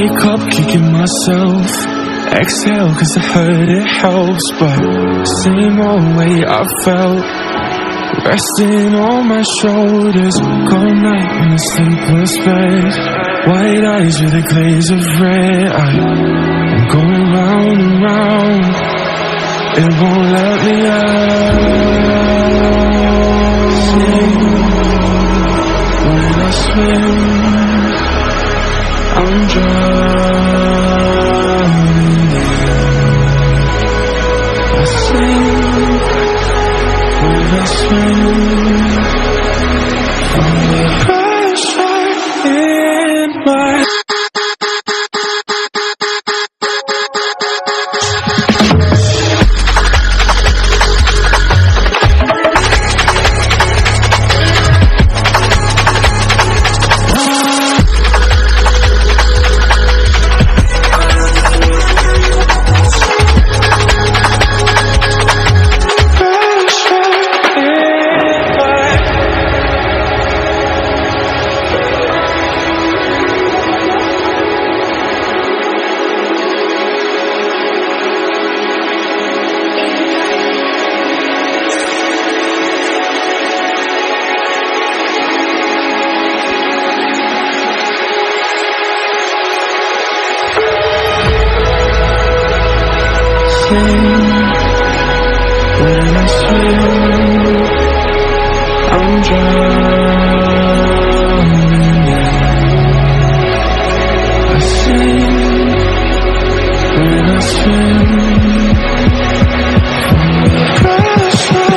wake up kicking myself. Exhale cause I heard it helps. But same old way I felt, resting on my shoulders. Cold night in a sleepless bed, white eyes with a glaze of red. I'm going round and round, it won't let me out. When I swim, I'm drowning in. I sing when I swim from the pressure in my. When I swim, I'm drowning in. I sing when I swim from the pressure.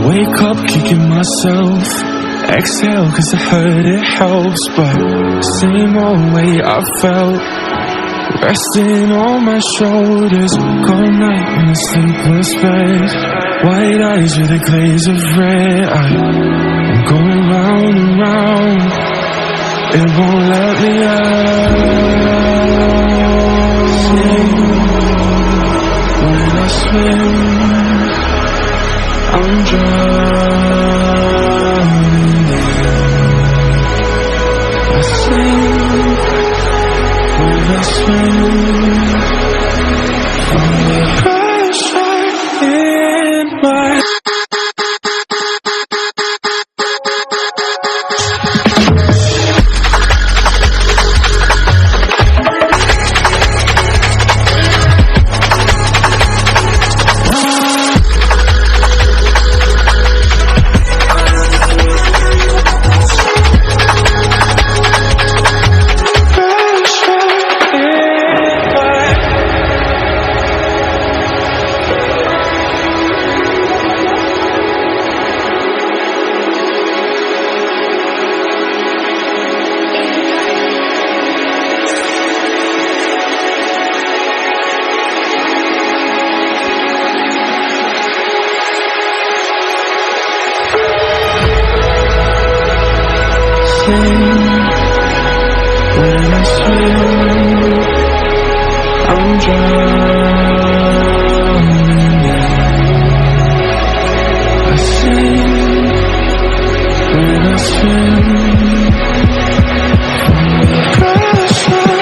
Wake up kicking myself. Exhale cause I heard it helps. But same old way I felt, resting on my shoulders. Cold night in a sleepless bed, white eyes with a glaze of red. I'm going round and round, it won't let me out. When I swim, I'm drowning in. I sing when I swim from the pressure in my. When I swim, I'm drowning in. I sing when I swim from the pressure.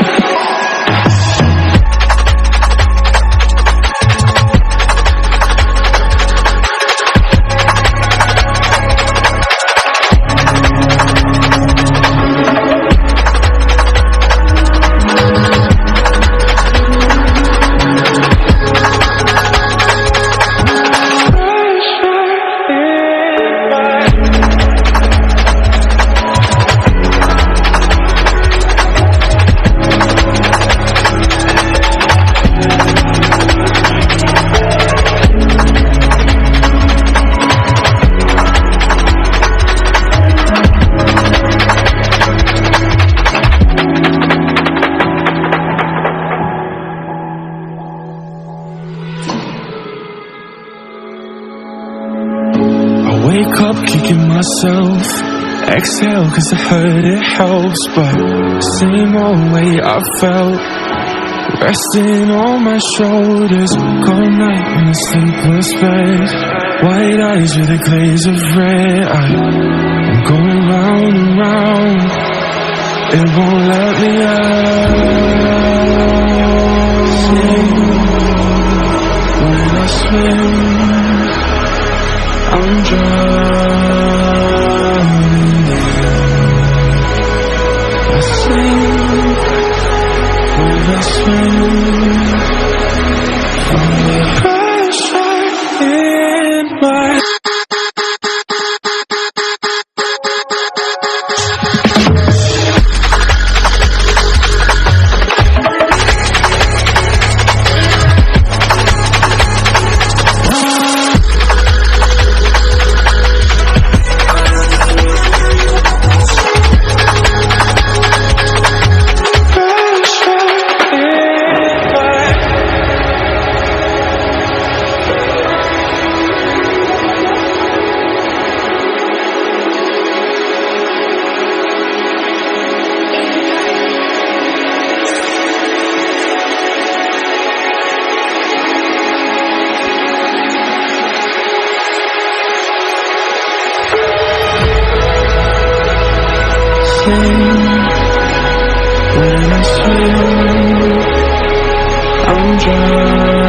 kicking myself. Exhale cause I heard it helps, but same old way I felt, resting on my shoulders. Cold night in a sleepless bed, white eyes with a glaze of red. I'm going round and round, it won't let me out. When I swim, I'm drowning in. I sing when I swim from the pressure in my. When I swim, I'm drowning.